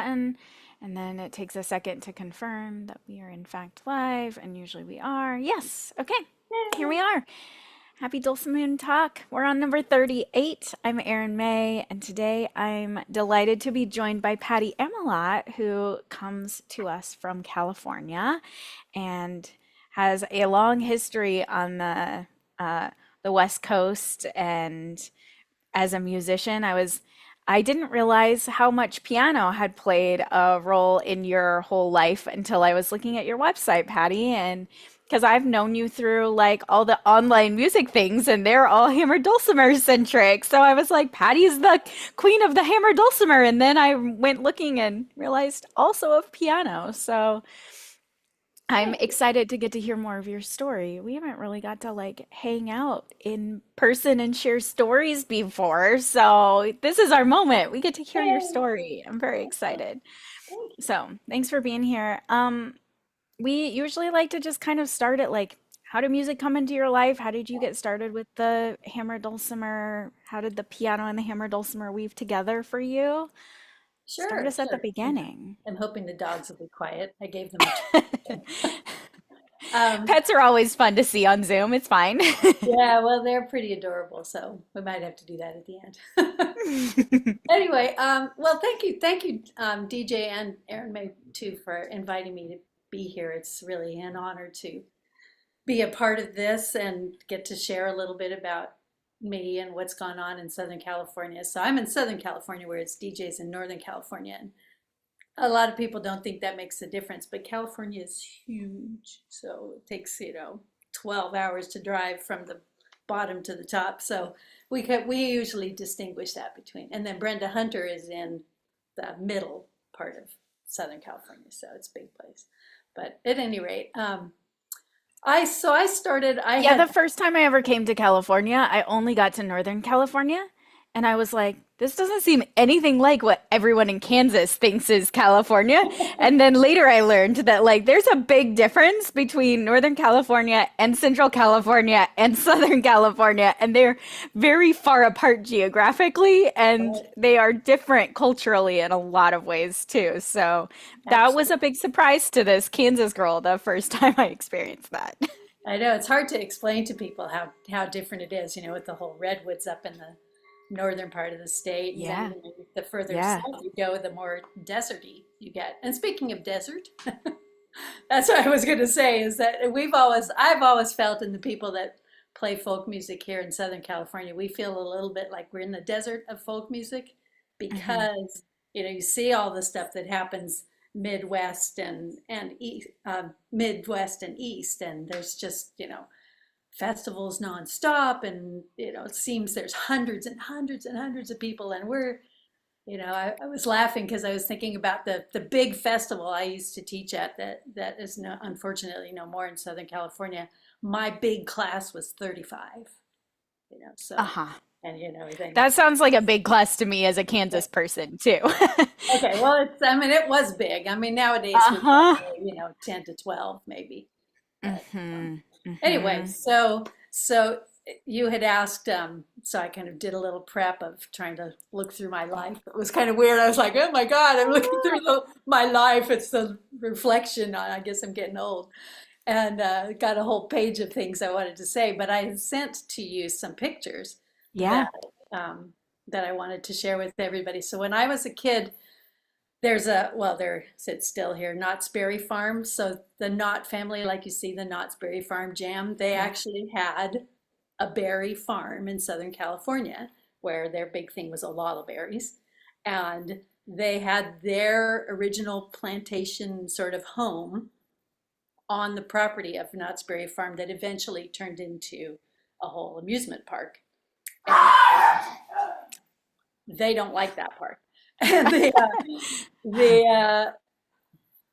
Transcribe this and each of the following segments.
button, and then it takes a second to confirm that we are in fact live, and usually we are. Yes. Okay. Here we are. Happy Dulcimoon Talk. We're on number 38. I'm Erin Mae, and today I'm delighted to be joined by Patti Amelotte, who comes to us from California and has a long history on the West Coast. And as a musician, I didn't realize how much piano had played a role in your whole life until I was looking at your website, Patty, and because I've known you through like all the online music things and they're all hammered dulcimer centric. So I was like, Patty's the queen of the hammered dulcimer. And then I went looking and realized also of piano. So I'm excited to get to hear more of your story. We haven't really got to like hang out in person and share stories before. So this is our moment. We get to hear your Yay. story. I'm very excited. Thank you. So thanks for being here. We usually like to just kind of start at like, how did music come into your life? How did you get started with the hammer dulcimer? How did the piano and the hammer dulcimer weave together for you? Start Sure, us at the sure. beginning. I'm hoping the dogs will be quiet. I gave them a treat. Um, Pets are always fun to see on Zoom. It's fine. yeah, well, they're pretty adorable, so we might have to do that at the end. Anyway, well, thank you, DJ and Aaron May too, for inviting me to be here. It's really an honor to be a part of this and get to share a little bit about me and what's gone on in Southern California. So I'm in Southern California, whereas DJ's in Northern California. And a lot of people don't think that makes a difference, but California is huge. So it takes, 12 hours to drive from the bottom to the top. So we usually distinguish that between. And then Brenda Hunter is in the middle part of Southern California, so it's a big place. But at any rate, I started. I Yeah, had the first time I ever came to California, I only got to Northern California, and I was like, this doesn't seem anything like what everyone in Kansas thinks is California. And then later I learned that like there's a big difference between Northern California and Central California and Southern California, and they're very far apart geographically, and they are different culturally in a lot of ways too. So that was a absolutely. big surprise to this Kansas girl the first time I experienced that. I know it's hard to explain to people how different it is, with the whole redwoods up in the northern part of the state, and then Yeah. the further Yeah. south you go, the more deserty you get. And speaking of desert, that's what I was going to say is that I've always felt in the people that play folk music here in Southern California, we feel a little bit like we're in the desert of folk music Hmm. because, you see all the stuff that happens Midwest and East, Midwest and East, and there's just, festivals nonstop, and it seems there's hundreds and hundreds and hundreds of people, and I was laughing because I was thinking about the big festival I used to teach at that is no, unfortunately no more in Southern California. My big class was 35, so Uh-huh. and then That sounds like a big class to me as a Kansas person too. okay, well I mean it was big. I mean nowadays we Uh-huh. probably 10 to 12 maybe, but Mm-hmm. anyway, Mm-hmm. so you had asked, so I kind of did a little prep of trying to look through my life. It was kind of weird. I was like, oh my God, I'm looking through my life. It's the reflection on, I guess I'm getting old. And got a whole page of things I wanted to say, but I had sent to you some pictures Yeah. that that I wanted to share with everybody. So when I was a kid, there's there it's still here, Knott's Berry Farm. So the Knott family, like you see the Knott's Berry Farm jam, they Yeah. actually had a berry farm in Southern California where their big thing was a lot of berries. And they had their original plantation sort of home on the property of Knott's Berry Farm that eventually turned into a whole amusement park. And they don't like that part. And the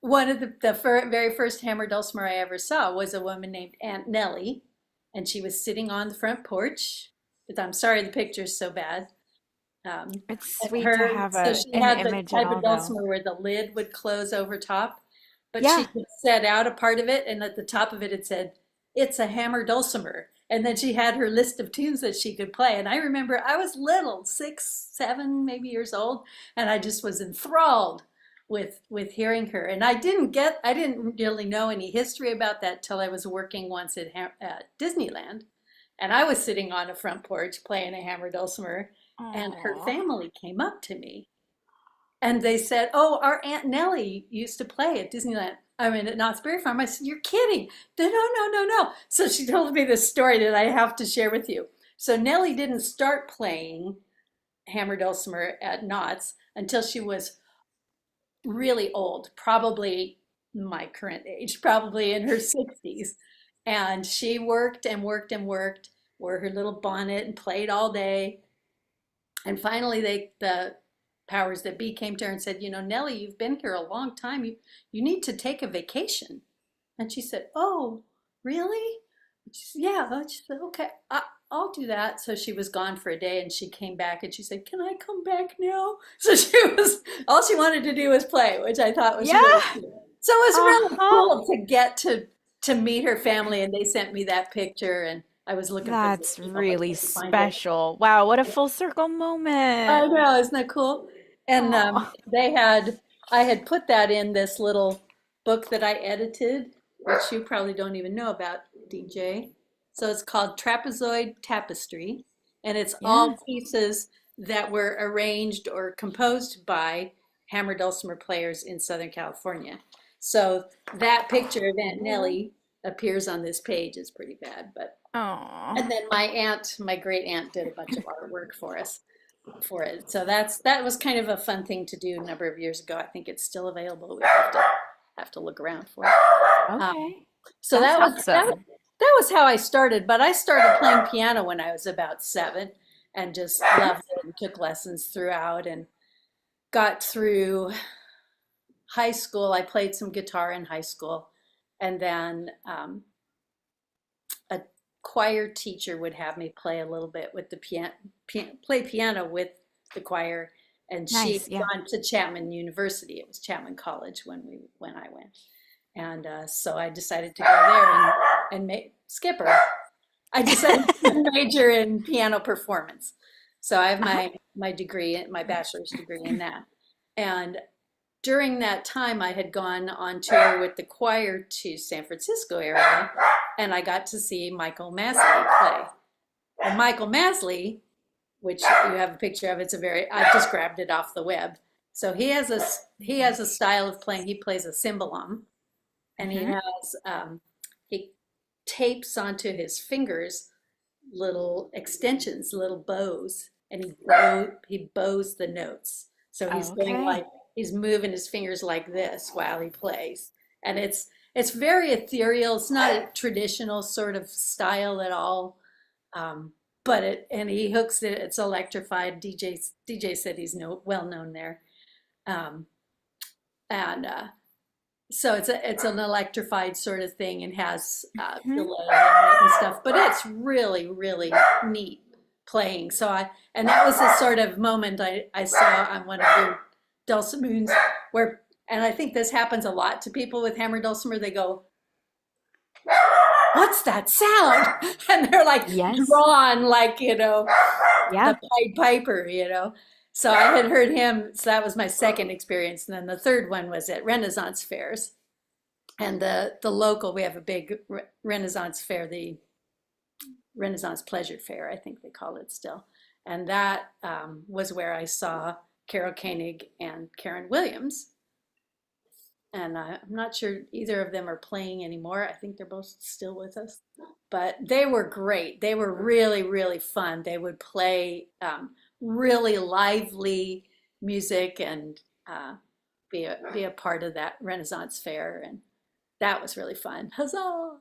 one of the very first hammer dulcimer I ever saw was a woman named Aunt Nellie, and she was sitting on the front porch. But I'm sorry the picture's so bad. It's And sweet to have so a she an had the image and type of all though. dulcimer where the lid would close over top, but she Yeah. could set out a part of it, and at the top of it it said, "It's a hammer dulcimer." And then she had her list of tunes that she could play. And I remember I was little, 6, 7, maybe years old, and I just was enthralled with hearing her. And I didn't really know any history about that till I was working once at Disneyland, and I was sitting on a front porch playing a hammer dulcimer, and her Oh, family came up to me and they said, "Oh, our Aunt Nellie used to play at Disneyland. I mean, at Knott's Berry Farm." I said, "You're kidding." They, "No, no, no, no." So she told me this story that I have to share with you. So Nellie didn't start playing hammer dulcimer at Knott's until she was really old, probably my current age, probably in her 60s. And she worked and worked and worked, wore her little bonnet and played all day. And finally, the powers that be came to her and said, "You know, Nellie, you've been here a long time. You need to take a vacation." And she said, "Oh, really?" She said, "Yeah." She said, "Okay, I'll do that." So she was gone for a day and she came back and she said, "Can I come back now?" So all she wanted to do was play, which I thought was really yeah. cool. So it was really Uh-huh. cool to get to meet her family, and they sent me that picture, and I was looking for the That's email, but really couldn't find it. special. Wow, what a full circle moment. I know, isn't that cool? And Oh, I had put that in this little book that I edited, which you probably don't even know about, DJ. So it's called Trapezoid Tapestry, and it's all yeah. pieces that were arranged or composed by hammer dulcimer players in Southern California. So that picture of Aunt Cool. Nellie appears on this page. It's pretty bad, but Oh, and then my great aunt, did a bunch of artwork for us for it. So that was kind of a fun thing to do a number of years ago. I think it's still available. We have to look around for it. Um, okay. so That's that awesome. was how I started. But I started playing piano when I was about 7, and just loved it and took lessons throughout and got through high school. I played some guitar in high school, and then a choir teacher would have me play a little bit with the play piano with the choir, and she Nice. had Yeah. gone to Chapman University. It was Chapman College when I went, and so I decided to go there and skipper. I decided to major in piano performance. So I have Uh-huh. my degree, my bachelor's degree in that, and during that time, I had gone on tour with the choir to San Francisco area, and I got to see Michael Masley play. And Michael Masley, which you have a picture of, I just grabbed it off the web. So he has a style of playing. He plays a cimbalom, and Mm-hmm. he tapes onto his fingers little extensions, little bows, and he bows the notes. So he's going Okay. like he's moving his fingers like this while he plays, and it's very ethereal. It's not a traditional sort of style at all, but he hooks it. It's electrified. DJ said he's well known there, um, and so it's an electrified sort of thing and has Hmm. delay on it and stuff, but it's really really neat playing. And that was the sort of moment I saw on one of your Dulcimoons where, and I think this happens a lot to people with hammer dulcimer. They go, "What's that sound?" And they're like Yes. drawn, like the Yeah. Pied Piper. So I had heard him. So that was my second experience, and then the third one was at Renaissance fairs. And the local, we have a big Renaissance fair, the Renaissance Pleasure Fair, I think they call it still. And that was where I saw Carol Koenig and Karen Williams. And I'm not sure either of them are playing anymore. I think they're both still with us. But they were great. They were really, really fun. They would play really lively music and be a part of that Renaissance fair. And that was really fun. Huzzah!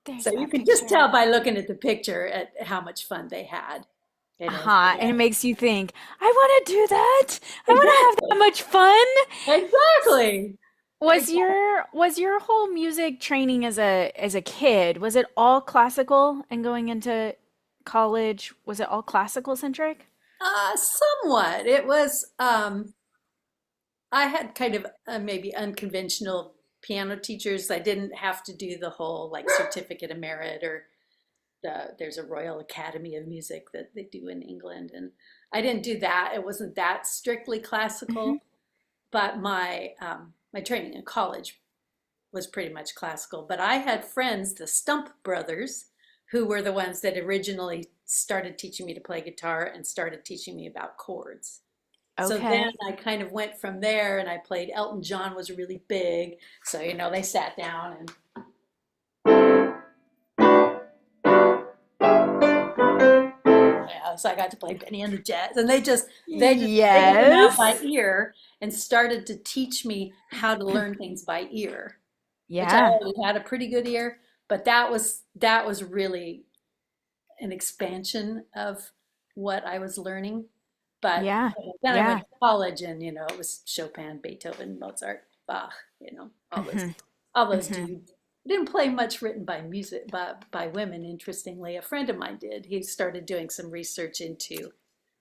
There's So you that can just tell picture. by looking at the picture at how much fun they had. Uh-huh. And it Yeah. makes you think, I want to do that. I want to have that Exactly. much fun. Exactly. Was your whole music training as a kid, was it all classical and going into college, was it all classical centric? Somewhat. I had kind of maybe unconventional piano teachers. I didn't have to do the whole like certificate of merit or there's a Royal Academy of Music that they do in England. And I didn't do that. It wasn't that strictly Hmm. classical. but my training in college was pretty much classical. But I had friends, the Stump brothers, who were the ones that originally started teaching me to play guitar and started teaching me about chords. So then Okay. I kind of went from there, and I played Elton John was really big. So, they sat down and so I got to play Benny and the Jets, and they just figured them out by Yes. ear and started to teach me how to learn things by ear, which I Yeah. already had a pretty good ear, but that was really an expansion of what I was learning. But Yeah. then I went Yeah. to college, and it was Chopin, Beethoven, Mozart, Bach, all those Hmm. all those Hmm. dudes. I didn't play much written by music by women, interestingly. A friend of mine did. He started doing some research into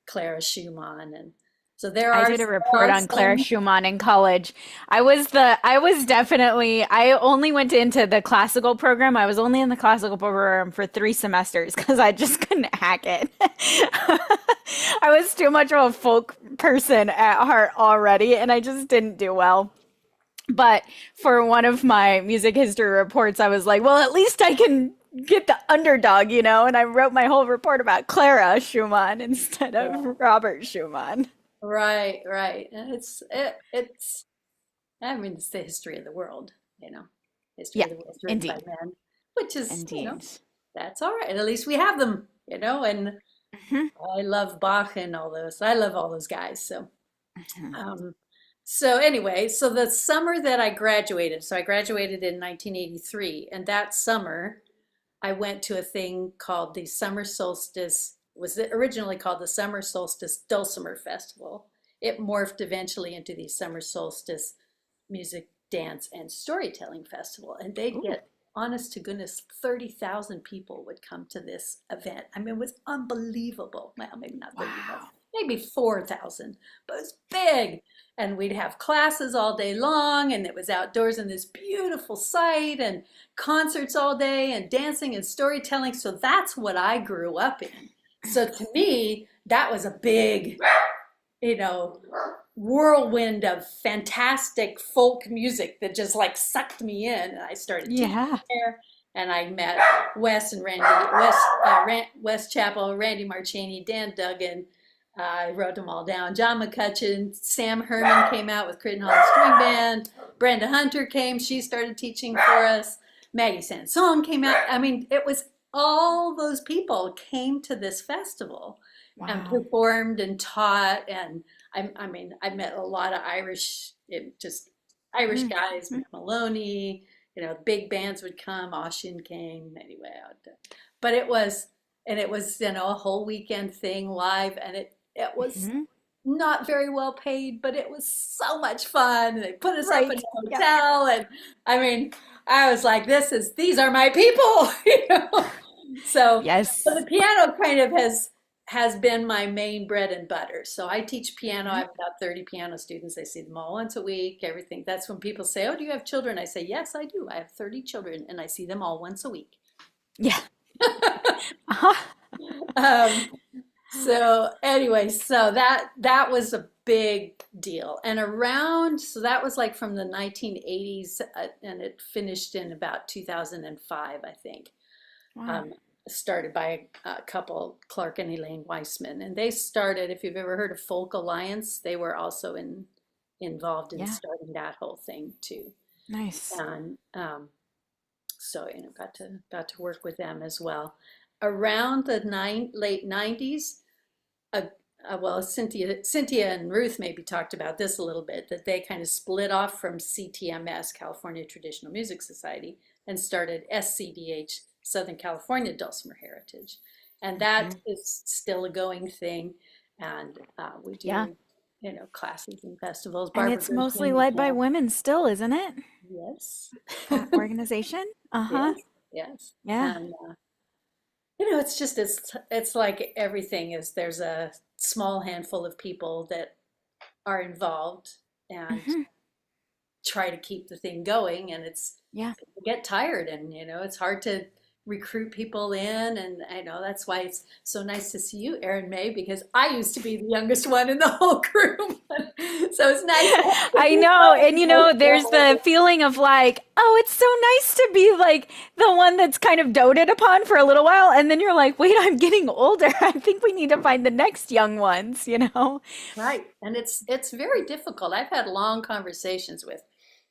Clara Schumann, and so there I are did a there report are on Clara some. Schumann in college. I was definitely, I only went into the classical program. I was only in the classical program for 3 semesters because I just couldn't hack it. I was too much of a folk person at heart already, and I just didn't do well. But for one of my music history reports, I was like, well, at least I can get the underdog, and I wrote my whole report about Clara Schumann instead Yeah, of Robert Schumann. right, right. And it's I mean, it's the history of the world, you know. History Yeah, of the world is written by indeed. men, which is, Indeed. that's all right. At least we have them, and Hmm. I love Bach and all those. I love all those guys. So, Hmm. um, so anyway, so the summer that I graduated, so I graduated in 1983, and that summer I went to a thing called the Summer Solstice, was originally called the Summer Solstice Dulcimer Festival. It morphed eventually into the Summer Solstice Music, Dance, and Storytelling Festival. And they'd Ooh. get, honest to goodness, 30,000 people would come to this event. I mean, it was unbelievable. Well, maybe not 30,000, Wow. maybe 4,000, but it was big. And we'd have classes all day long, and it was outdoors in this beautiful site, and concerts all day, and dancing and storytelling. So that's what I grew up in. So to me, that was a big, you know, whirlwind of fantastic folk music that just like sucked me in. And I started teaching Yeah. there, and I met Wes and Wes Chappell, Randy Marchini, Dan Duggan. I wrote them all down. John McCutcheon, Sam Herman came out with Creighton Hall String Band. Brenda Hunter came. She started teaching for us. Maggie Sanson came out. I mean, it was all those people came to this festival and Wow. performed and taught. And I mean, I met a lot of just Irish guys, Mhm. Maloney, big bands would come, Oshin came, anyway. But it was, a whole weekend thing live, and it was Mhm. not very well paid, but it was so much fun. And they put us up in Right. a Yep. hotel, and I mean, I was like, these are my people, So, so the Yes. piano kind of has been my main bread and butter. So I teach piano. I Mhm. have about 30 piano students. I see them all once a week, everything. That's when people say, "Oh, do you have children?" I say, "Yes, I do. I have 30 children, and I see them all once a week." Yeah. Uh-huh. Um, so anyway, so that was a big deal. And so that was like from the 1980s, and it finished in about 2005, I think. Wow. um, Started by a couple, Clark and Elaine Weissman, and they started. If you've ever heard of Folk Alliance, they were also involved in Yeah. starting that whole thing too. Nice. And so got to work with them as well. Around the late '90s, uh, well, Cynthia and Ruth maybe talked about this a little bit, that they kind of split off from CTMS, California Traditional Music Society, and started SCDH, Southern California Dulcimer Heritage. And that Mhm. is still a going thing. And we Yeah. do, classes and festivals. And Barbara it's mostly Gershwin, led by women still, isn't it? yes. That organization? Uh-huh. Yes, yes. Yeah. And it's like everything is, there's a small handful of people that are involved and Hmm. try to keep the thing going, and Yeah. people get tired, and it's hard to recruit people in. And I know that's why it's so nice to see you, Erin Mae, because I used to be the youngest one in the whole group. So it's nice to have I people know. And there's emotional. the feeling of like, oh, it's so nice to be like the one that's kind of doted upon for a little while. And then you're like, wait, I'm getting older. I think we need to find the next young ones. Right. And it's very difficult. I've had long conversations with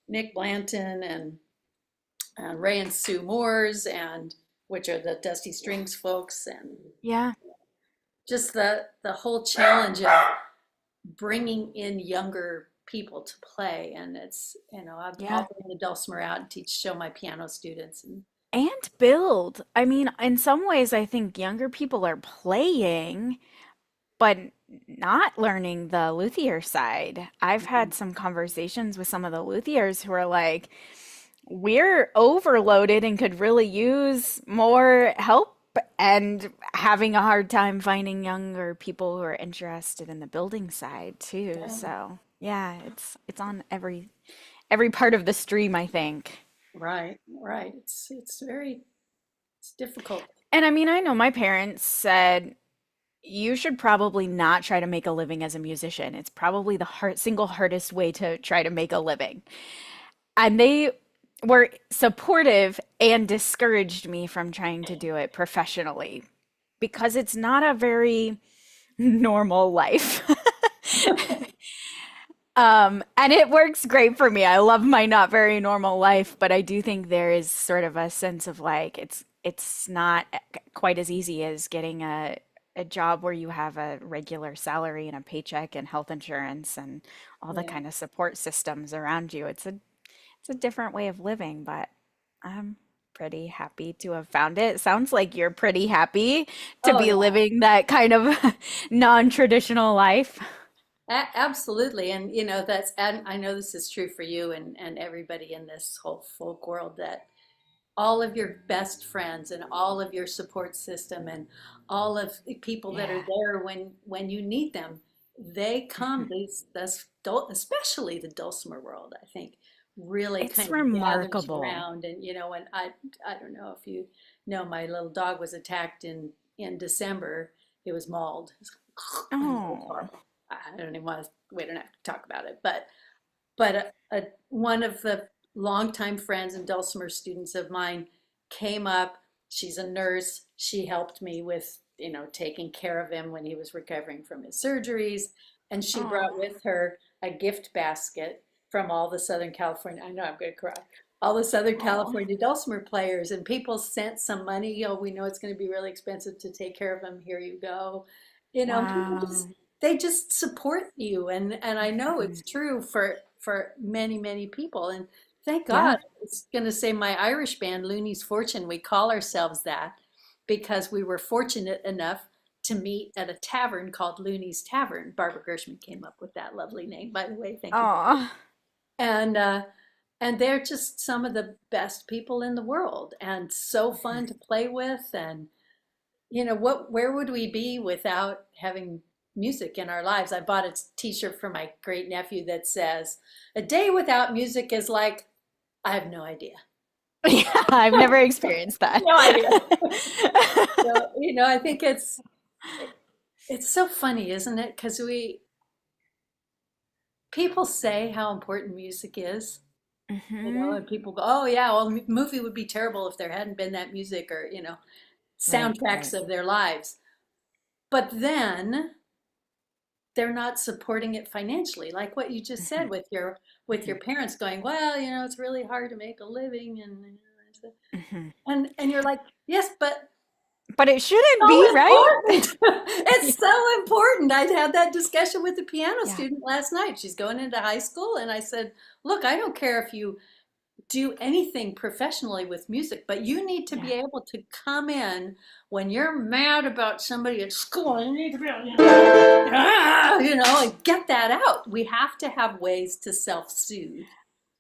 Nick Blanton and Ray and Sue Moores, and which are the Dusty Strings folks, and Yeah. just the whole challenge of bringing in younger people to play. And Yeah. I'll bring the Dulcimer out and show my piano students. And And build. I mean, in some ways, I think younger people are playing, but not learning the luthier side. I've had some conversations with some of the luthiers who are like, we're overloaded and could really use more help and having a hard time finding younger people who are interested in the building side too. yeah, So, yeah, it's on every part of the stream, I think. right, right. It's difficult. And I mean, I know my parents said you should probably not try to make a living as a musician. It's probably the single hardest way to try to make a living. And they were supportive and discouraged me from trying to do it professionally because it's not a very normal life. And it works great for me. I love my not very normal life, but I do think there is sort of a sense of like it's not quite as easy as getting a job where you have a regular salary and a paycheck and health insurance and all the Yeah. kind of support systems around you. It's a different way of living, but I'm pretty happy to have found it. Sounds like you're pretty happy to Oh be yeah, living that kind of non-traditional life. absolutely. And and I know this is true for you and everybody in this whole folk world, that all of your best friends and all of your support system and all of the people that are Yeah. there when you need them, they come. Mhm. Especially the Dulcimer world, I think, really It's kind of gathers remarkable. around. And and I don't know if you know, my little dog was attacked in December. It was mauled. It was Oh, horrible. I don't even want to. We don't have to talk about it, but one of the longtime friends and Dulcimer students of mine came up. She's a nurse. She helped me with, taking care of him when he was recovering from his surgeries. And she brought oh, with her a gift basket from all the Southern California, I know I'm going to cry, all the Southern oh. California Dulcimer players. And people sent some money. Oh, we know it's going to be really expensive to take care of him. Here you go. People just, Wow. they just support you. And I know it's Mhm. true for many, many people. And thank God, Yeah. it's going to say my Irish band, Looney's Fortune, we call ourselves that because we were fortunate enough to meet at a tavern called Looney's Tavern. Barbara Gershman came up with that lovely name, by the way. Thank you, Barbara. Oh, And and they're just some of the best people in the world and so fun to play with. And where would we be without having music in our lives? I bought a t-shirt for my great nephew that says, "A day without music is like," I have no idea. yeah. I've never experienced that. No idea. So, I think it's so funny, isn't it? Because people say how important music is, Hmm. and people go, "Oh yeah, well, the movie would be terrible if there hadn't been that music," or Right, soundtracks right. of their lives. But then they're not supporting it financially, like what you just said Hmm. with your parents going, "Well, it's really hard to make a living," Hmm. and you're like, "Yes, but But it shouldn't be, so right? important." It's so important. I had that discussion with the piano Yeah. student last night. She's going into high school, and I said, "Look, I don't care if you do anything professionally with music, but you need to be Yeah. able to come in when you're mad about somebody at school. You need to be able to, and get that out. We have to have ways to self-soothe."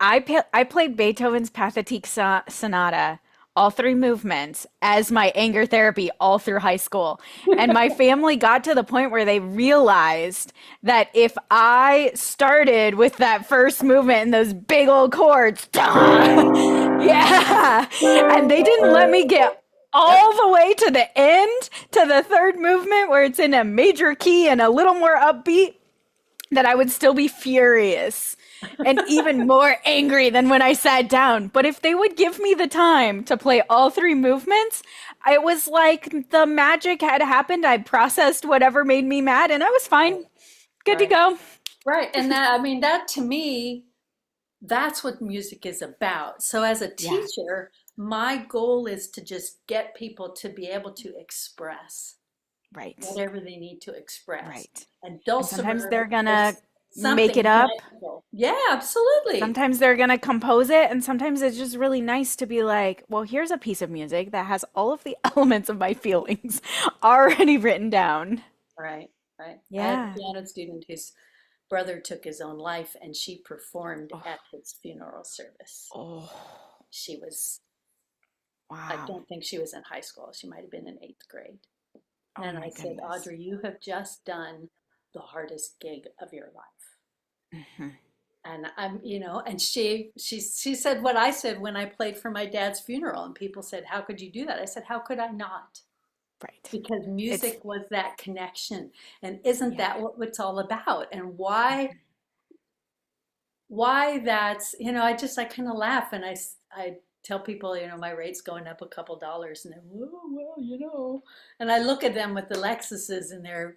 I played Beethoven's Pathetique Sonata, all three movements, as my anger therapy all through high school. And my family got to the point where they realized that if I started with that first movement and those big old chords, yeah, and they didn't let me get all the way to the end, to the third movement where it's in a major key and a little more upbeat, that I would still be furious and even more angry than when I sat down. But if they would give me the time to play all three movements, it was like the magic had happened. I processed whatever made me mad and I was fine. Good to Right. go. Right. And that, I mean, that to me, that's what music is about. So as a Yeah, teacher, my goal is to just get people to be able to express right. whatever they need to express. Right. And And sometimes Dulcimer they're gonna is make it something up. magical. Yeah, absolutely. Sometimes they're gonna compose it, and sometimes it's just really nice to be like, well, here's a piece of music that has all of the elements of my feelings already written down. Right, right. I had a Yeah. piano student whose brother took his own life, and she performed Oh, at his funeral service. oh, She was, I wow. don't think she was in high school. She might have been in eighth grade. Oh And my I said, goodness. Audrey, you have just done the hardest gig of your life. Hmm. And I'm, and she said what I said when I played for my dad's funeral, and people said, "How could you do that?" I said, "How could I not?" Right. Because It's, music was that connection, and isn't yeah. that what it's all about? And why that's, I kind of laugh, and I tell people, my rate's going up a couple dollars, and then, well, and I look at them with the Lexuses and their,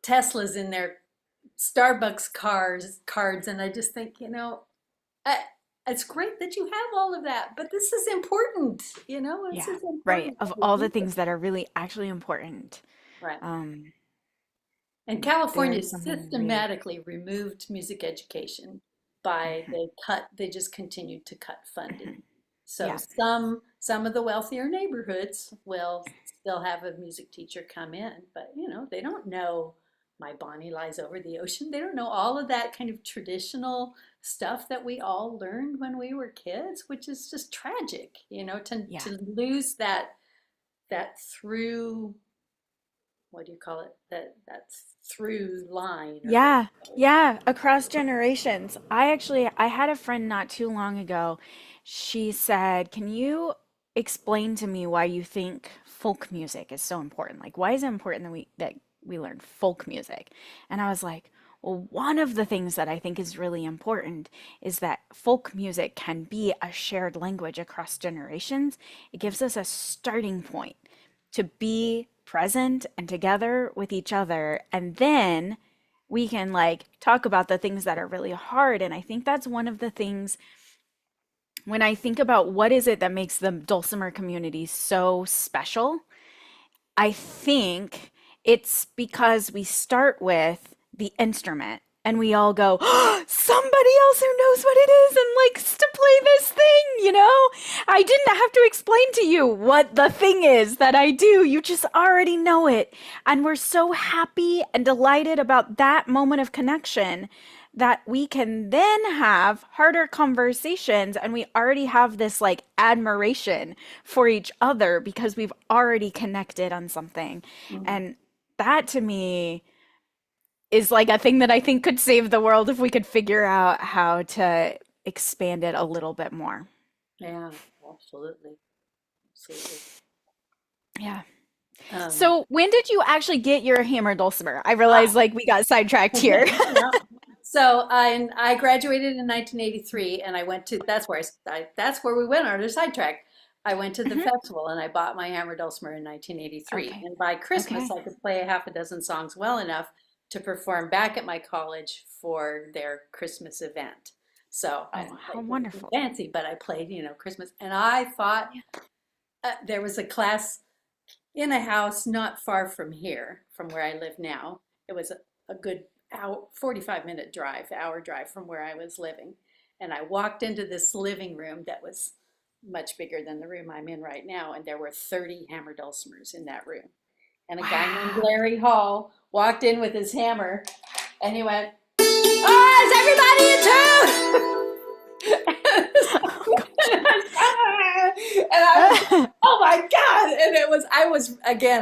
Teslas in their Starbucks cards, and I just think, I, it's great that you have all of that, but this is important, this Yeah. is Right. important Of that we all the do things this. that are really actually important, Right. um, And California there's something really, systematically removed music education by mhm, they just continued to cut funding. mhm. So Yeah. some of the wealthier neighborhoods will still have a music teacher come in, but they don't know My Bonnie Lies Over the Ocean. They don't know all of that kind of traditional stuff that we all learned when we were kids, which is just tragic, Yeah. to lose that through, what do you call it? That's through line or Yeah, yeah, across generations. I had a friend not too long ago. She said, "Can you explain to me why you think folk music is so important? Like, why is it important that we learn folk music?" And I was like, "Well, one of the things that I think is really important is that folk music can be a shared language across generations. It gives us a starting point to be present and together with each other, and then we can like talk about the things that are really hard." And I think that's one of the things when I think about what is it that makes the Dulcimer community so special. I think it's because we start with the instrument and we all go, oh, somebody else who knows what it is and likes to play this thing, you know? I didn't have to explain to you what the thing is that I do. You just already know it. And we're so happy and delighted about that moment of connection that we can then have harder conversations, and we already have this like admiration for each other because we've already connected on something. Mhm. And that to me is like a thing that I think could save the world if we could figure out how to expand it a little bit more. Yeah, absolutely, absolutely. Yeah. Um, So when did you actually get your hammer dulcimer? I ah, realized like we got sidetracked here. yeah. So I graduated in 1983, and I went to that's where that's where we went on our sidetrack. I went to the Mhm. festival and I bought my hammer dulcimer in 1983, Okay. and by Christmas Okay. I could play a half a dozen songs well enough to perform back at my college for their Christmas event. So I Oh, didn't how play anything wonderful. fancy, but I played, Christmas, and I thought Yeah. there was a class in a house not far from here, from where I live now. It was a good hour, 45-minute drive, hour drive from where I was living. And I walked into this living room that was much bigger than the room I'm in right now, and there were 30 hammer dulcimers in that room. And a guy named Wow. Larry Hall walked in with his hammer, and he went, "Oh, is everybody in tune?" Oh gosh. And I was, oh my God. And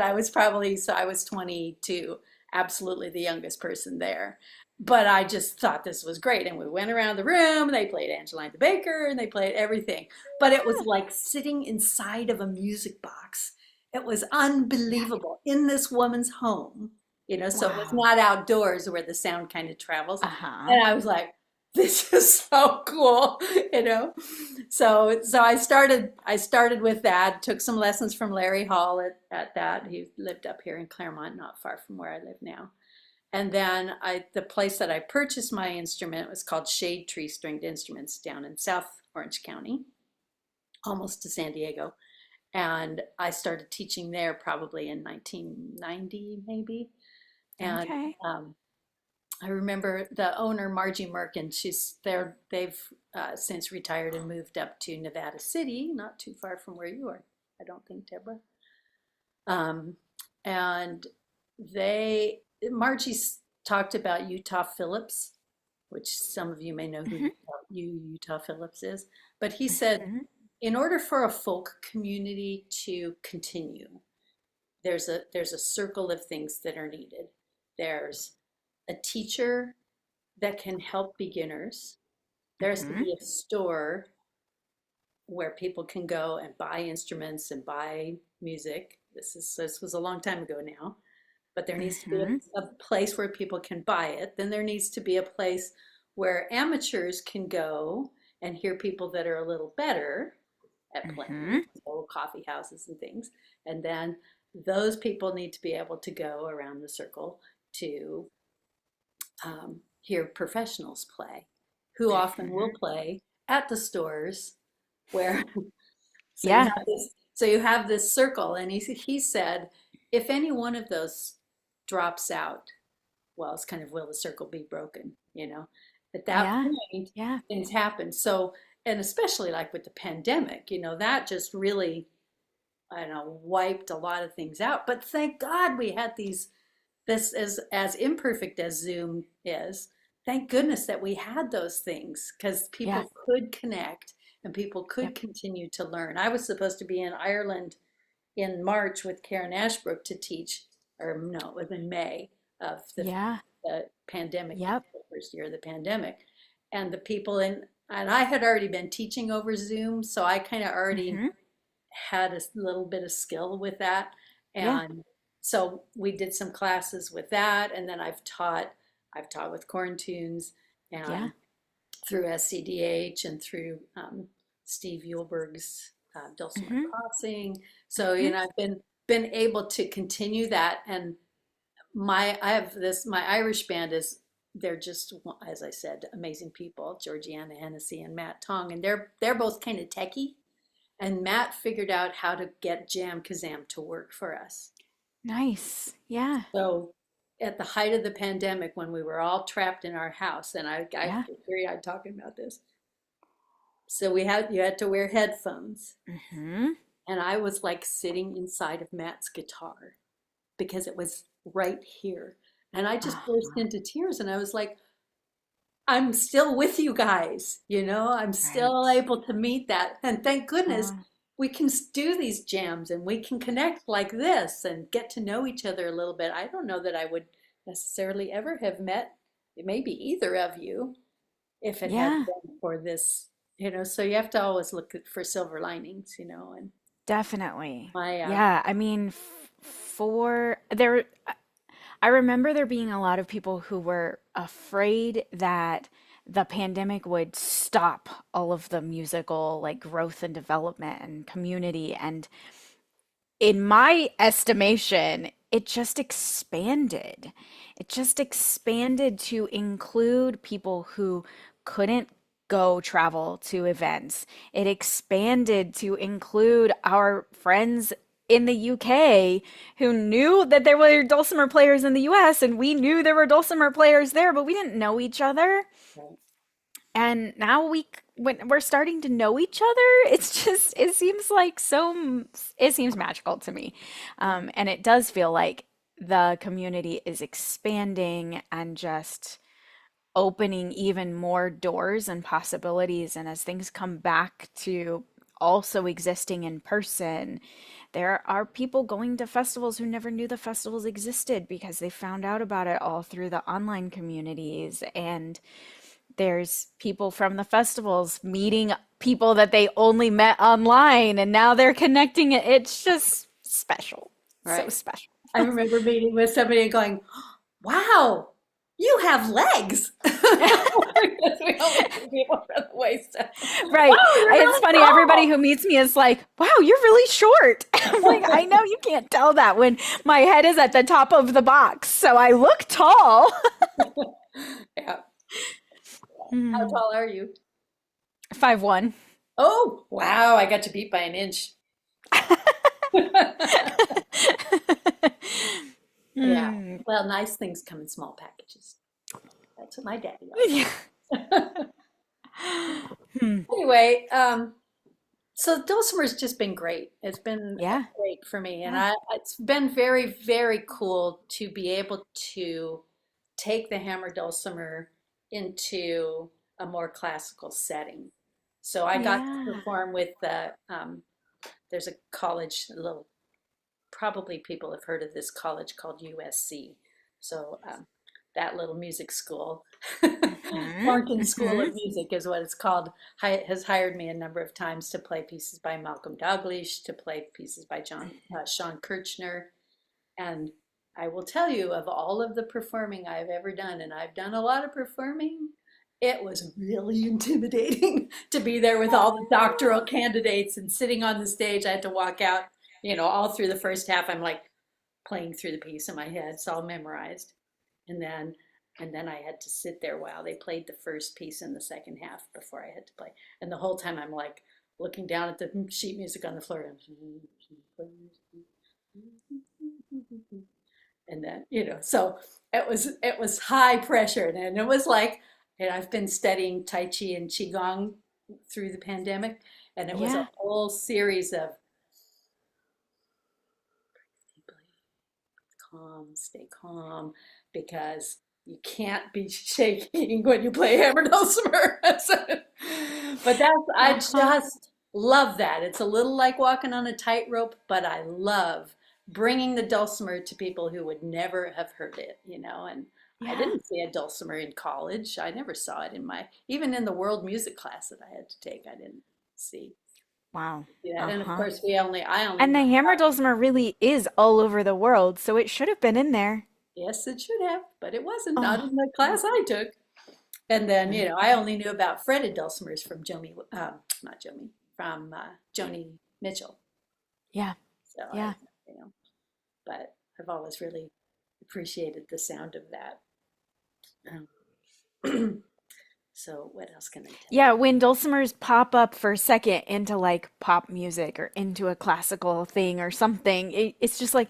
I was probably, so I was 22, absolutely the youngest person there. But I just thought this was great. And we went around the room, and they played Angeline the Baker, and they played everything. But it was like sitting inside of a music box. It was Yeah. unbelievable in this woman's home. so it was Wow. not outdoors where the sound kind of travels. Uh-huh. And I was like, this is so cool, you know. So I started with that, took some lessons from Larry Hall at that. He lived up here in Claremont, not far from where I live now. And then the place that I purchased my instrument was called Shade Tree Stringed Instruments down in South Orange County, almost to San Diego. And I started teaching there probably in 1990, maybe. And Okay. um, I remember the owner, Margie Merkin, she's there. They've since retired and moved up to Nevada City, not too far from where you are, I don't think, Deborah. Um, and Margie's talked about Utah Phillips, which some of you may know who Hmm. Utah Phillips is. But he said, Hmm. in order for a folk community to continue, there's a circle of things that are needed. There's a teacher that can help beginners. There has to Hmm. be a store where people can go and buy instruments and buy music. This was a long time ago now, but there needs to be Hmm. a place where people can buy it. Then there needs to be a place where amateurs can go and hear people that are a little better at playing, Hmm. old coffee houses and things. And then those people need to be able to go around the circle to hear professionals play, who often will Hmm. play at the stores where so you Yeah. have this circle. And he said, if any one of those drops out, well, it's kind of, will the circle be broken? At that Yeah. point, Yeah. things happen. So, and especially like with the pandemic, that just really, I don't know, wiped a lot of things out. But thank God we had this as imperfect as Zoom is. Thank goodness that we had those things because Yeah. people could connect and people Yep. could continue to learn. I was supposed to be in Ireland in March with Karen Ashbrook to teach, or no, it was in May of Yeah. the pandemic, Yep. the first year of the pandemic. And the people and I had already been teaching over Zoom, so I kind of already Hmm. had a little bit of skill with that. Yeah. And so we did some classes with that. And then I've taught with corn tunes Yeah. and through SCDH and through Steve Uhlberg's Dulcimer Hmm. Crossing. So, Hmm. I've been able to continue that. And my Irish band is, they're just, as I said, amazing people, Georgiana Hennessy and Matt Tong, and they're both kind of techie. And Matt figured out how to get Jam Kazam to work for us. Nice. Yeah. So at the height of the pandemic, when we were all trapped in our house, and I Yeah. get teary-eyed talking about this. So you had to wear headphones. Hmm. And I was like sitting inside of Matt's guitar because it was right here. And I just burst Uh-huh. into tears and I was like, I'm still with you guys, I'm still Right. able to meet that. And thank goodness Oh, we can do these jams and we can connect like this and get to know each other a little bit. I don't know that I would necessarily ever have met maybe either of you if it hadn't yeah. been for this, so you have to always look for silver linings, and Definitely. my, Yeah. I mean, for there, I remember there being a lot of people who were afraid that the pandemic would stop all of the musical like growth and development and community. And in my estimation, it just expanded. It just expanded to include people who couldn't go travel to events. It expanded to include our friends in the UK who knew that there were dulcimer players in the US and we knew there were dulcimer players there, but we didn't know each other. And now when we're starting to know each other, it seems like it seems magical to me. And it does feel like the community is expanding and just opening even more doors and possibilities. And as things come back to also existing in person, there are people going to festivals who never knew the festivals existed because they found out about it all through the online communities. And there's people from the festivals meeting people that they only met online and now they're connecting. It's just special. So right. special. I remember meeting with somebody and going, wow, you have legs. Because we only see people from the waist up. Right. Wow, you're It's really funny. Everybody tall. who meets me is like, wow, you're really short. I'm like, I know you can't tell that when my head is at the top of the box. So I look tall. Yeah. How Hmm. tall are you? 5'1". Oh, wow, I got to beat by an inch. Yeah. Hmm. Well, nice things come in small packages. That's what my daddy Yeah. always said. Hmm. Anyway, so Dulcimer's just been great. It's been Yeah. great for me, and Yeah. it's been very, very cool to be able to take the hammer dulcimer into a more classical setting. So I got to Yeah. perform with there's a college, a little, probably people have heard of this college called USC. So that little music school, Hmm. Thornton School Hmm. of Music is what it's called, has hired me a number of times to play pieces by Malcolm Dalglish, to play pieces by Sean Kirchner. And I will tell you, of all of the performing I've ever done, and I've done a lot of performing, it was really intimidating to be there with all the doctoral candidates and sitting on the stage. I had to walk out, all through the first half. I'm like playing through the piece in my head. It's all memorized. And then I had to sit there while they played the first piece in the second half before I had to play. And the whole time I'm like looking down at the sheet music on the floor. And then, so it was high pressure. And it was like, and I've been studying Tai Chi and Qigong through the pandemic. And it was a Yeah. whole series of calm, stay calm, because you can't be shaking when you play hammer dulcimer. But I Uh-huh. just love that. It's a little like walking on a tightrope, but I love bringing the dulcimer to people who would never have heard it. And I Yeah. didn't see a dulcimer in college. I never saw it even in the world music class that I had to take, I didn't see Wow. that. And of Uh-huh. course, I only And know. the hammer dulcimer really is all over the world, so it should have been in there. Yes, it should have, but it wasn't, not Oh. in the class I took. And then, I only knew about fretted dulcimers from not Joni, from Joni Mitchell. Yeah. So Yeah. you know, but I've always really appreciated the sound of that. Um, so what else can I tell Yeah, you? when dulcimers pop up for a second into like pop music or into a classical thing or something, it's just like,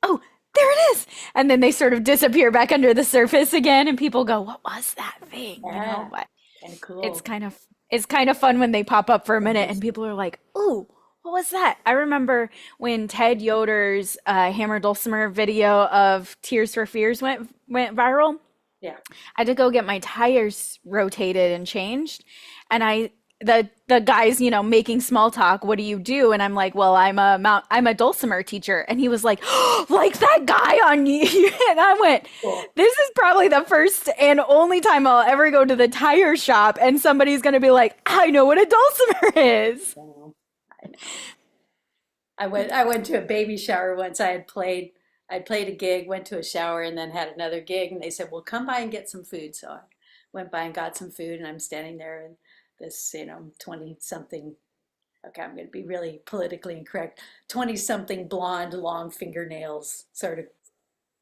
oh, there it is. And then they sort of disappear back under the surface again, and people go, what was that thing? Yeah, But kind of it's cool. kind of it's kind of fun when they pop up for a minute and people are like, ooh, what was that? I remember when Ted Yoder's Hammer Dulcimer video of Tears for Fears went viral. Yeah. I had to go get my tires rotated and changed. And the guys, making small talk, what do you do? And I'm like, well, I'm a dulcimer teacher. And he was like, oh, like that guy on you. And I went, Cool. this is probably the first and only time I'll ever go to the tire shop and somebody's gonna be like, I know what a dulcimer is. So, I know. I went to a baby shower once. I'd played a gig, went to a shower, and then had another gig. And they said, "Well, come by and get some food." So I went by and got some food, and I'm standing there, and this, 20 something. Okay, I'm going to be really politically incorrect. 20 something blonde, long fingernails sort of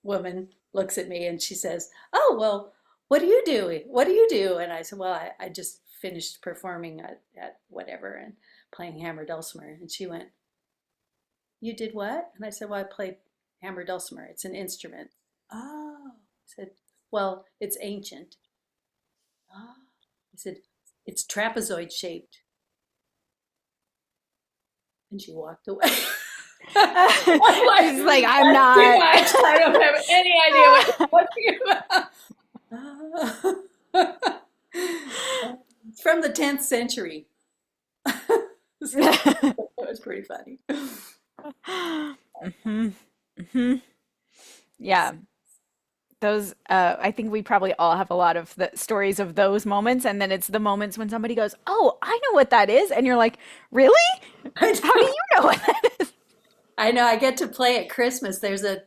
woman looks at me and she says, "Oh, well, what do you do? What do you do?" And I said, "Well, I just finished performing at whatever and playing hammer dulcimer." And she went, "You did what?" And I said, "Well, I play hammer dulcimer. It's an instrument." "Oh," I said, "Well, it's ancient." "Oh," I said, "It's trapezoid shaped." And she walked away. I'm like, She's like, I'm that's too not. much. I don't have any idea what you're talking about. It's from the 10th century. So that was pretty funny. Hmm. Hmm. Yeah. Those, I think we probably all have a lot of the stories of those moments, and then it's the moments when somebody goes, "Oh, I know what that is," and you're like, "Really? I How do know. you know what that is?" I know I get to play at Christmas. There's a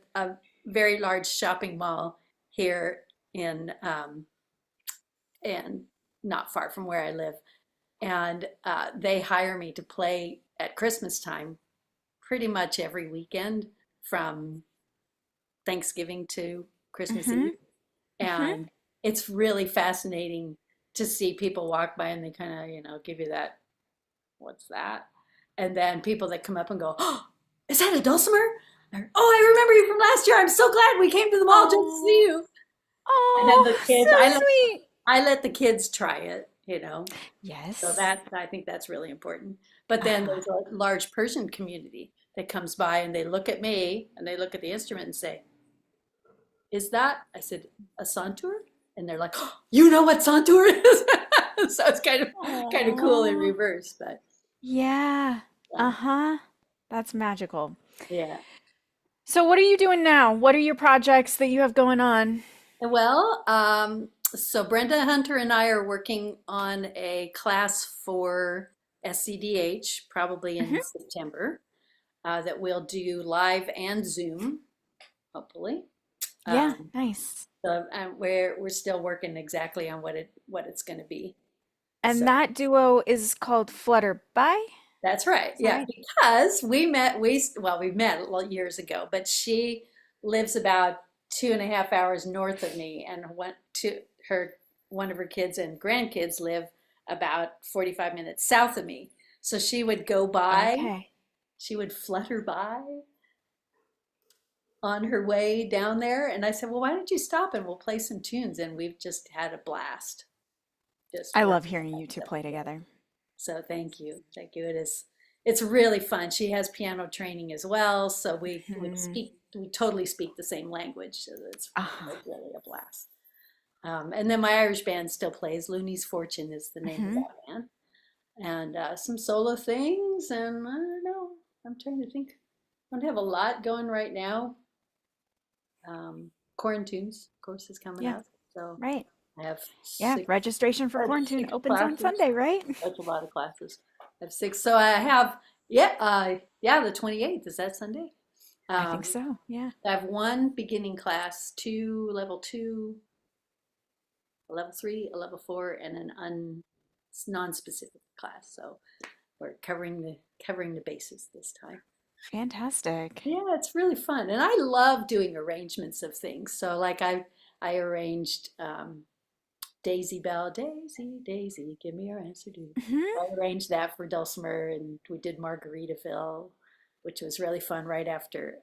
very large shopping mall here in and not far from where I live. And they hire me to play at Christmas time pretty much every weekend from Thanksgiving to Christmas Mm-hmm. Eve. Mm-hmm. And it's really fascinating to see people walk by and they kind of, give you that, what's that? And then people that come up and go, oh, is that a dulcimer? Or, oh, I remember you from last year. I'm so glad we came to the mall just to see Oh, you. And then the oh, kids, so sweet. I let the kids try it. So Yes. that I think that's really important. But then Uh-huh. there's a large Persian community that comes by and they look at me and they look at the instrument and say, "Is that?" I said, "A santur?" And they're like, oh, "You know what santur is?" So it's kind of cool in Oh, reverse, but yeah. um, Uh-huh. That's magical. yeah. So what are you doing now? What are your projects that you have going on? Well, so Brenda Hunter and I are working on a class for SCDH, probably in Hmm. September, that we'll do live and Zoom, hopefully. Yeah, Um, nice. so we're still working exactly on what it's going to be. And So that duo is called Flutterby? that's right. Is that Yeah, right? because we met years ago, but she lives about 2.5 hours north of me, and went to her one of her kids and grandkids live about 45 minutes south of me. So she would go by, Okay. she would flutter by on her way down there, and I said, "Well, why don't you stop and we'll play some tunes?" And we've just had a blast, just I working love hearing you on two stuff play together. together. So thank you. It's really fun. She has piano training as well, so Hmm. we totally speak the same language. So it's Uh-huh. really a blast. And then my Irish band still plays. Looney's Fortune is the name of Hmm. that band, and some solo things. And I don't know. I'm trying to think. I don't have a lot going right now. Quarantunes, of course, is coming Yeah, up, so right. I have Yeah, registration for I have Quarantine six opens on classes. Sunday, right? That's a lot of classes. I have six. So I have, yeah, the 28th. Is that Sunday? I think Um, so. Yeah. I have one beginning class, two level two, a level three, a level four, and an non-specific class. So we're covering the bases this time. Fantastic. Yeah, it's really fun, and I love doing arrangements of things. So like I arranged Daisy Bell, Daisy, Daisy, give me your answer, do. Hmm. I arranged that for Dulcimer, and we did Margaritaville, which was really fun right after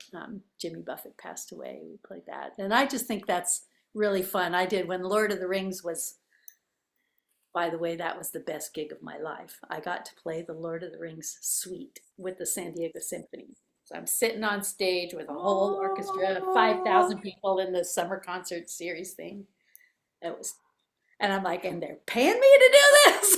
Jimmy Buffett passed away. We played that. And I just think that's really fun. I did when Lord of the Rings was, by the way, that was the best gig of my life. I got to play the Lord of the Rings suite with the San Diego Symphony. So I'm sitting on stage with a whole orchestra, Oh, 5,000 people in the summer concert series thing. It was and I'm like, and they're paying me to do this?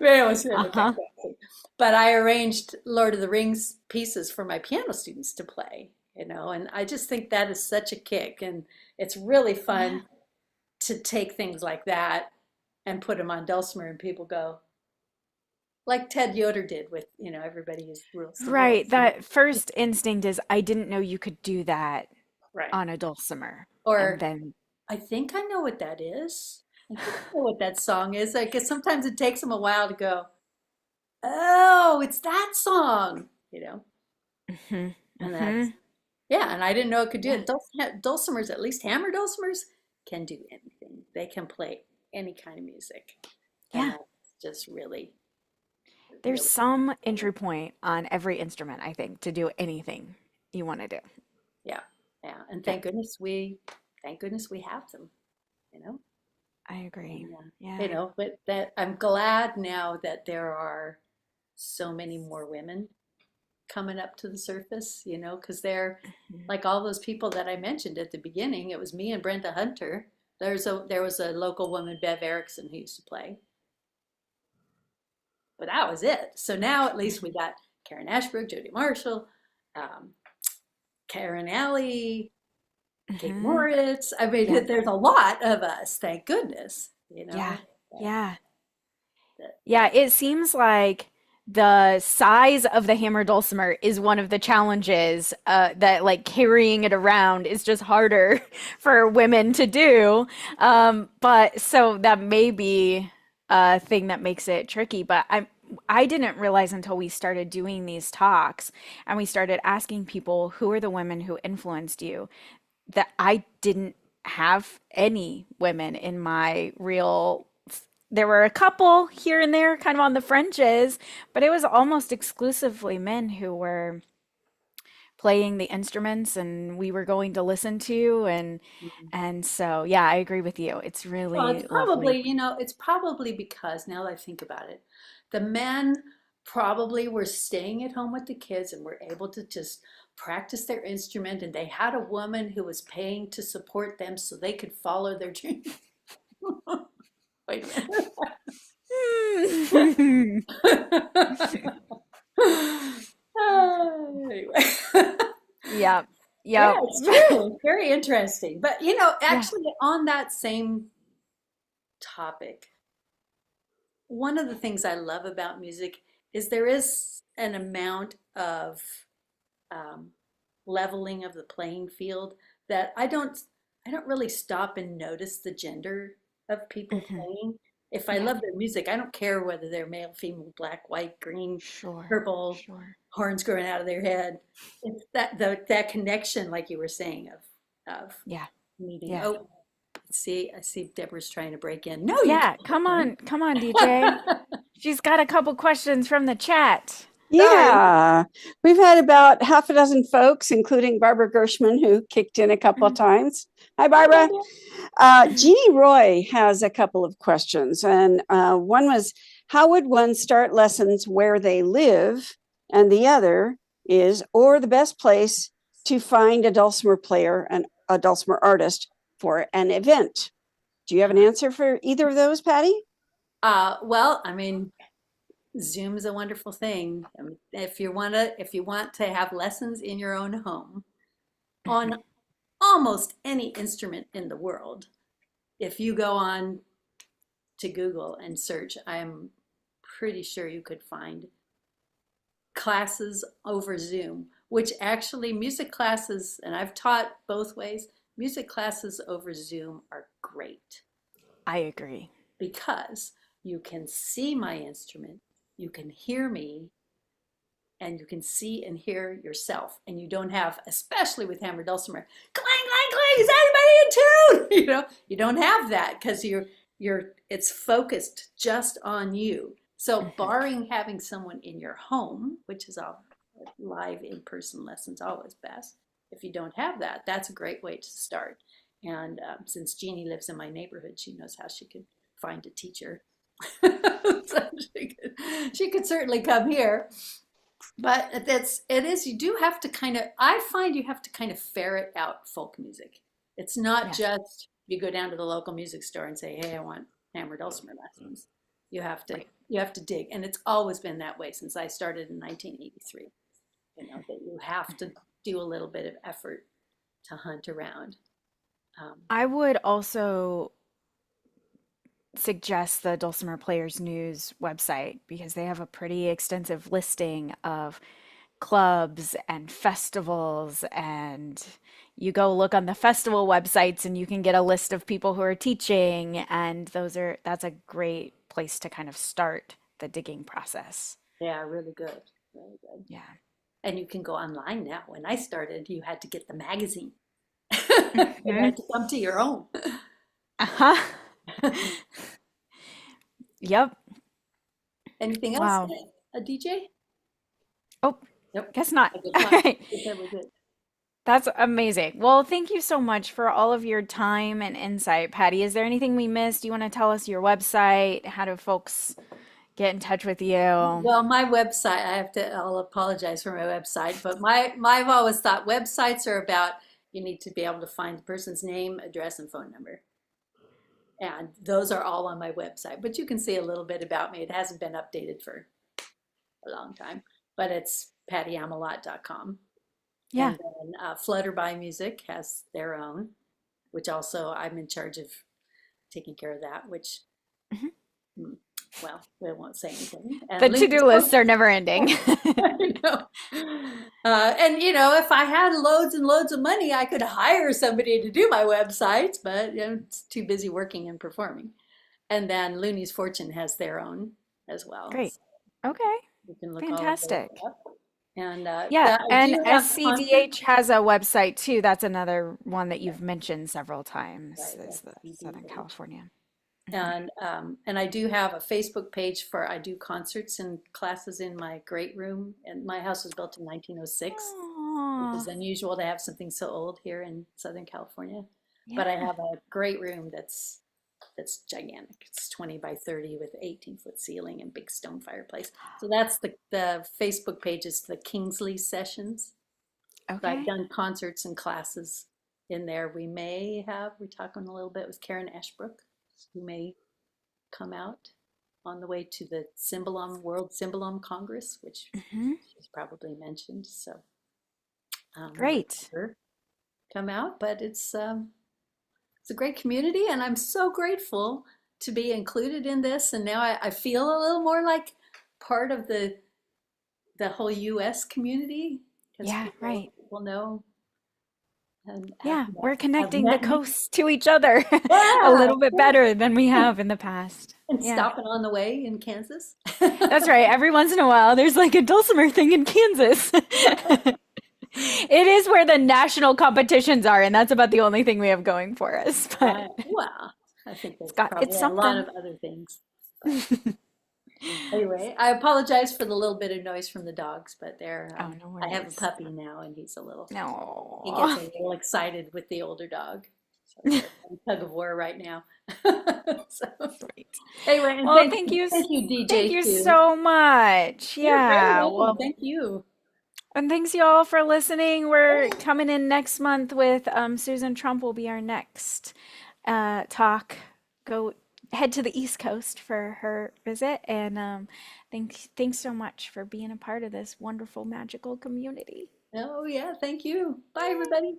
Man, it was really uh-huh. fantastic. But I arranged Lord of the Rings pieces for my piano students to play, and I just think that is such a kick. And it's really Yeah. fun to take things like that and put them on Dulcimer, and people go, like Ted Yoder did with, everybody rules the world. Right. That first instinct is I didn't know you could do that Right. on a dulcimer. And Or then, I think I know what that is. I think I know what that song is. I guess sometimes it takes them a while to go, oh, it's that song, hmm, and hmm, that's, yeah, and I didn't know it could do yeah, it. Dulcimers, at least hammer dulcimers, can do anything. They can play any kind of music, and yeah. that's just really, There's really some cool. entry point on every instrument, I think, to do anything you want to do. Yeah, yeah, and Yeah, thank goodness we have them, you know, I agree. and Yeah. but that I'm glad now that there are so many more women coming up to the surface, because they're Mhm. like all those people that I mentioned at the beginning. It was me and Brenda Hunter. There was a local woman, Bev Erickson, who used to play, but that was it. So now at least we got Karen Ashbrook, Jody Marshall, um, Karen Alley, Kate Hmm. Moritz. I Yeah. mean, there's a lot of us, thank goodness, Yeah. that, Yeah. that, Yeah. that It seems like the size of the hammer dulcimer is one of the challenges, that like carrying it around is just harder for women to do. But so that may be a thing that makes it tricky. But I didn't realize until we started doing these talks and we started asking people who are the women who influenced you, that I didn't have any women in my real. There were a couple here and there kind of on the fringes, but it was almost exclusively men who were playing the instruments and we were going to listen to, and so yeah, I agree with you. It's Well, it's really lovely. probably, it's probably because now that I think about it, the men probably were staying at home with the kids and were able to just practice their instrument, and they had a woman who was paying to support them so they could follow their dream. Wait a minute. Anyway. Yep. Yeah, Yep. it's true. Very interesting. But Yeah. actually on that same topic, one of the things I love about music is there is an amount of um, leveling of the playing field that I don't really stop and notice the gender of people Mhm. playing. If I Yeah. love their music, I don't care whether they're male, female, black, white, green, Sure. purple, Sure. horns growing out of their head. It's that connection, like you were saying, of Yeah. meeting. Yeah. Oh, I see Deborah's trying to break in. No, you Yeah. Come on, DJ. can't. She's got a couple questions from the chat. Sorry. Yeah, we've had about half a dozen folks, including Barbara Gershman, who kicked in a couple of times. Hi, Hi, Barbara. Barbara. Jeannie Roy has a couple of questions, and one was, how would one start lessons where they live? And the other is, or the best place to find a dulcimer player and a dulcimer artist for an event. Do you have an answer for either of those, Patty? Well, I mean, Zoom is a wonderful thing. If you want to have lessons in your own home on almost any instrument in the world, if you go on to Google and search, I'm pretty sure you could find classes over Zoom, which actually music classes, and I've taught both ways, music classes over Zoom are great I agree. because you can see my instrument, you can hear me, and you can see and hear yourself. And you don't have, especially with hammer dulcimer, clang, clang, clang, is everybody in tune? You don't have that because it's focused just on you. So Mhm. barring having someone in your home, which is all live in-person lessons always best. If you don't have that, that's a great way to start. And since Jeannie lives in my neighborhood, she knows how she could find a teacher. So she could certainly come here. But you do have to I find you have to kind of ferret out folk music. It's not Yes. just you go down to the local music store and say, hey, I want hammer dulcimer lessons. You have to Right. you have to dig. And it's always been that way since I started in 1983. That you have to do a little bit of effort to hunt around. Um, I would also suggest the Dulcimer Players News website because they have a pretty extensive listing of clubs and festivals, and you go look on the festival websites and you can get a list of people who are teaching, and that's a great place to kind of start the digging process. yeah, really good. Really good. Yeah. And you can go online now. When I started, you had to get the magazine. You Hmm. had to come to your own. Uh-huh. Yep. Anything else? Wow. A DJ? Oh, Nope. guess not. I guess All not. right. We said we're good. That's amazing. Well, thank you so much for all of your time and insight, Patty. Is there anything we missed? Do you want to tell us your website? How do folks get in touch with you? Well, my website, I'll apologize for my website, but I've always thought websites are about you need to be able to find the person's name, address, and phone number. And those are all on my website. But you can see a little bit about me. It hasn't been updated for a long time, but it's pattyamelotte.com. Yeah. And then Flutterby Music has their own, which also I'm in charge of taking care of that, which Mhm. hmm, well, we won't say anything. The And Looney's to-do lists are never ending. I know. And if I had loads and loads of money, I could hire somebody to do my websites, but it's too busy working and performing. And then Looney's Fortune has their own as well. Great. So Okay. you can look all of Fantastic. those up. And Yeah, I and do have content. SCDH has a website too. That's another one that you've mentioned several times, Right, is the Southern SCDH. California. Mhm. And I do have a Facebook page for I do concerts and classes in my great room. And my house was built in 1906, which Aw, is unusual to have something so old here in Southern California. But I yeah. have a great room that's gigantic. It's 20 by 30 with 18-foot ceiling and big stone fireplace. So that's the Facebook page is the Kingsley Sessions. So I've Okay. done concerts and classes in there. We're talking a little bit with Karen Ashbrook, who may come out on the way to the World Cymbalom Congress, which Hmm. she's probably mentioned. So we would Great. have her come out, but it's a great community, and I'm so grateful to be included in this. And now I feel a little more like part of the whole U.S. community because Yeah, right. people know and Yeah, we're have connecting the met me. coasts to each other a Yeah, little bit better than we have in the past. and Yeah, stopping on the way in Kansas. that's right. Every once in a while, there's like a Dulcimer thing in Kansas. It is where the national competitions are, and that's about the only thing we have going for us. But Well, I think it's there's got it's probably a lot something. of other things. But anyway, I apologize for the little bit of noise from the dogs, but Oh, no I have a worries. puppy now, and he gets No. a little excited with the older dog. So they're in tug of war right now. So Great. anyway, and Well, thank you, thank DJ you too. so much. You're very Yeah. welcome. Well, Thank you. and thanks y'all for listening. We're coming in next month with Susan Trump will be our next talk. Go head to the East Coast for her visit, and thanks so much for being a part of this wonderful magical community. Oh yeah, thank you. Bye everybody.